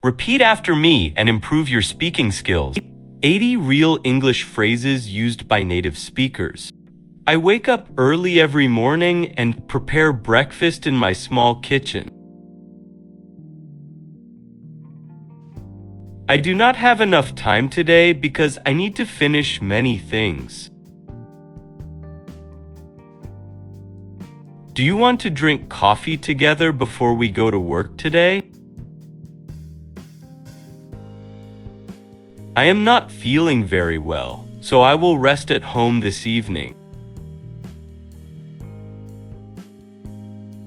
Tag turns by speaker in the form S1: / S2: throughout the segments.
S1: Repeat after me and improve your speaking skills. 80 real English phrases used by native speakers. I wake up early every morning and prepare breakfast in my small kitchen. I do not have enough time today because I need to finish many things. Do you want to drink coffee together before we go to work today? I am not feeling very well, so I will rest at home this evening.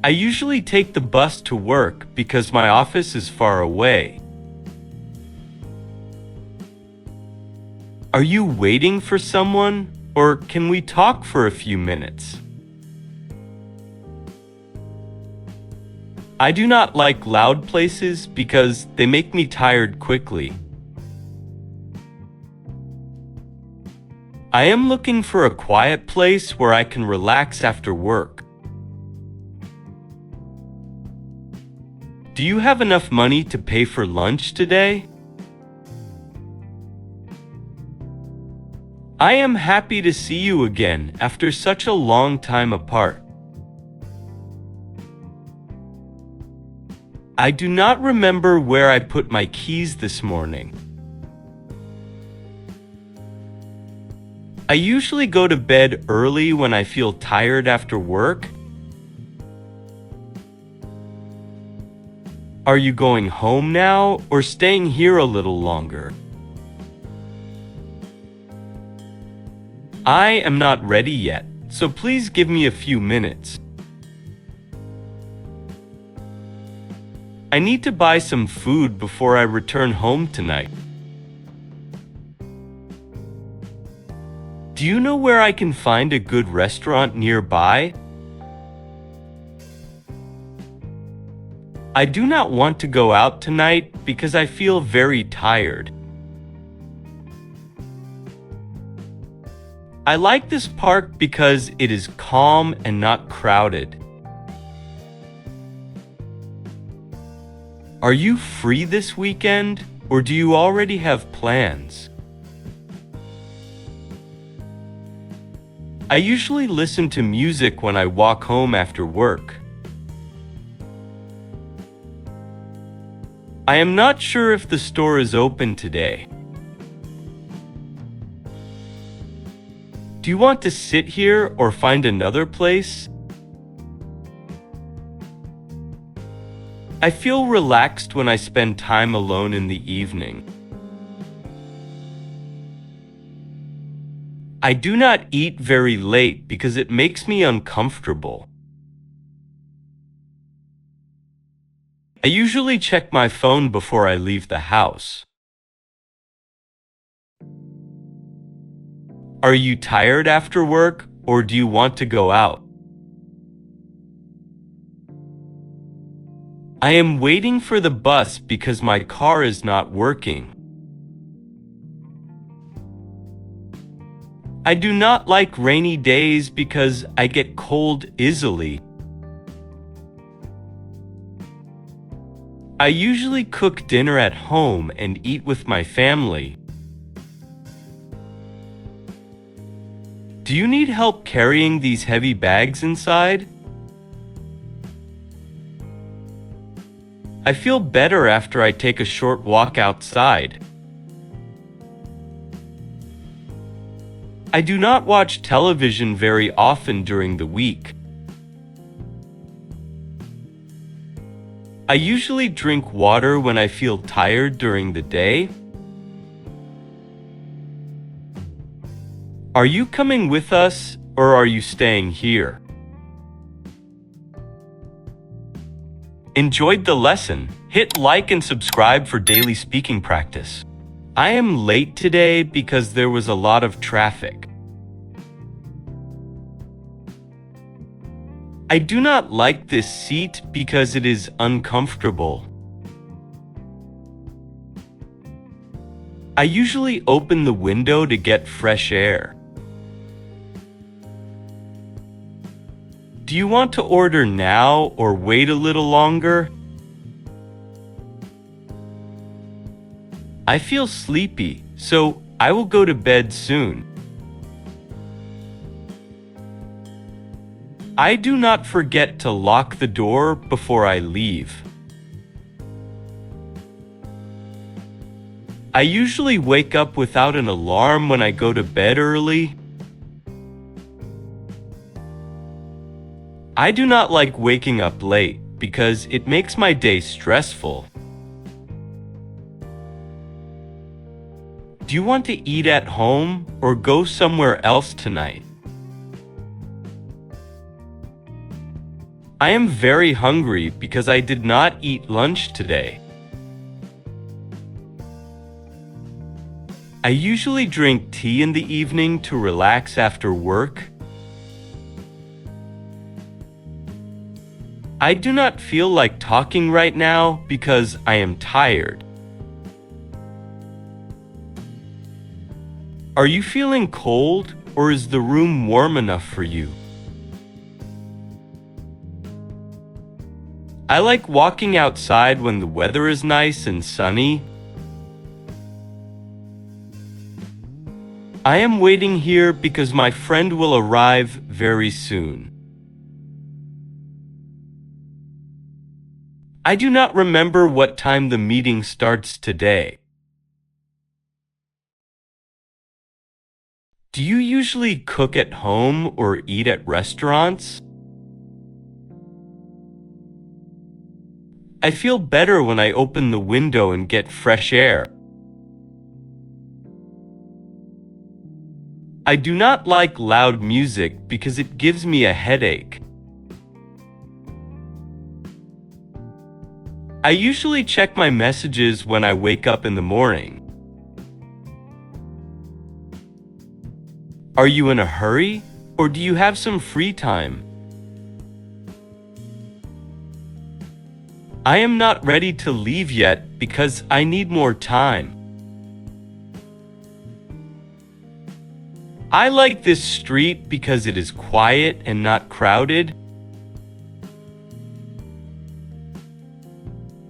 S1: I usually take the bus to work because my office is far away. Are you waiting for someone, or can we talk for a few minutes? I do not like loud places because they make me tired quickly. I am looking for a quiet place where I can relax after work. Do you have enough money to pay for lunch today? I am happy to see you again after such a long time apart. I do not remember where I put my keys this morning. I usually go to bed early when I feel tired after work. Are you going home now or staying here a little longer? I am not ready yet, so please give me a few minutes. I need to buy some food before I return home tonight. Do you know where I can find a good restaurant nearby? I do not want to go out tonight because I feel very tired. I like this park because it is calm and not crowded. Are you free this weekend, or do you already have plans? I usually listen to music when I walk home after work. I am not sure if the store is open today. Do you want to sit here or find another place? I feel relaxed when I spend time alone in the evening. I do not eat very late because it makes me uncomfortable. I usually check my phone before I leave the house. Are you tired after work, or do you want to go out? I am waiting for the bus because my car is not working. I do not like rainy days because I get cold easily. I usually cook dinner at home and eat with my family. Do you need help carrying these heavy bags inside? I feel better after I take a short walk outside. I do not watch television very often during the week. I usually drink water when I feel tired during the day. Are you coming with us, or are you staying here? Enjoyed the lesson? Hit like and subscribe for daily speaking practice. I am late today because there was a lot of traffic. I do not like this seat because it is uncomfortable. I usually open the window to get fresh air. Do you want to order now or wait a little longer? I feel sleepy, so I will go to bed soon. I do not forget to lock the door before I leave. I usually wake up without an alarm when I go to bed early. I do not like waking up late because it makes my day stressful. Do you want to eat at home or go somewhere else tonight? I am very hungry because I did not eat lunch today. I usually drink tea in the evening to relax after work. I do not feel like talking right now because I am tired. Are you feeling cold, or is the room warm enough for you? I like walking outside when the weather is nice and sunny. I am waiting here because my friend will arrive very soon. I do not remember what time the meeting starts today. Do you usually cook at home or eat at restaurants? I feel better when I open the window and get fresh air. I do not like loud music because it gives me a headache. I usually check my messages when I wake up in the morning. Are you in a hurry, or do you have some free time? I am not ready to leave yet because I need more time. I like this street because it is quiet and not crowded.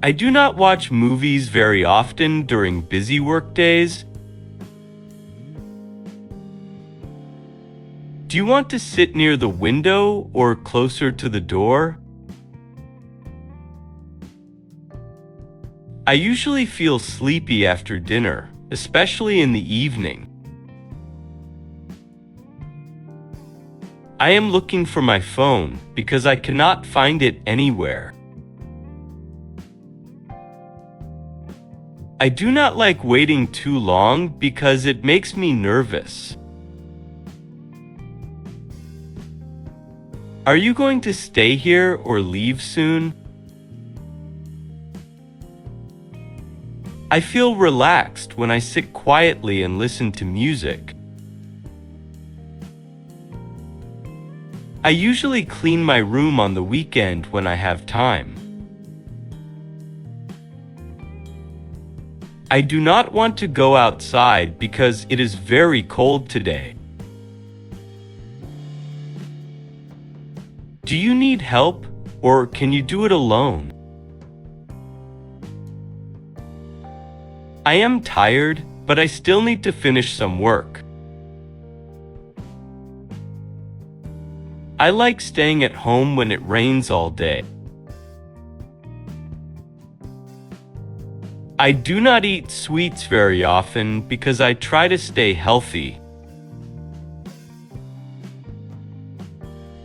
S1: I do not watch movies very often during busy work days. Do you want to sit near the window or closer to the door? I usually feel sleepy after dinner, especially in the evening. I am looking for my phone because I cannot find it anywhere. I do not like waiting too long because it makes me nervous. Are you going to stay here or leave soon? I feel relaxed when I sit quietly and listen to music. I usually clean my room on the weekend when I have time. I do not want to go outside because it is very cold today. Do you need help, or can you do it alone? I am tired, but I still need to finish some work. I like staying at home when it rains all day. I do not eat sweets very often because I try to stay healthy.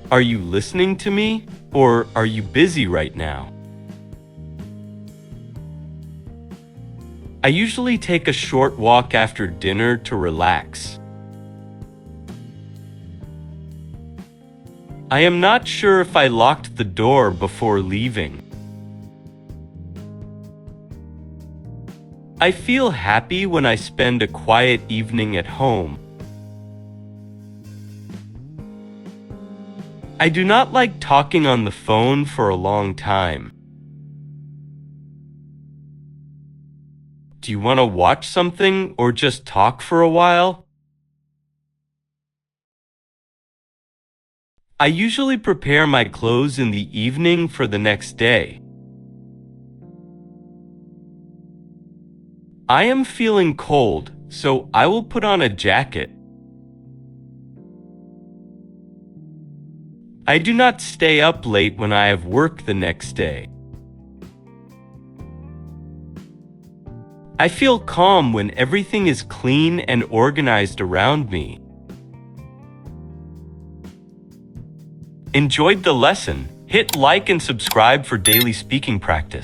S1: Are you listening to me, or are you busy right now? I usually take a short walk after dinner to relax. I am not sure if I locked the door before leaving. I feel happy when I spend a quiet evening at home. I do not like talking on the phone for a long time. Do you want to watch something or just talk for a while? I usually prepare my clothes in the evening for the next day. I am feeling cold, so I will put on a jacket. I do not stay up late when I have work the next day. I feel calm when everything is clean and organized around me. Enjoyed the lesson? Hit like and subscribe for daily speaking practice.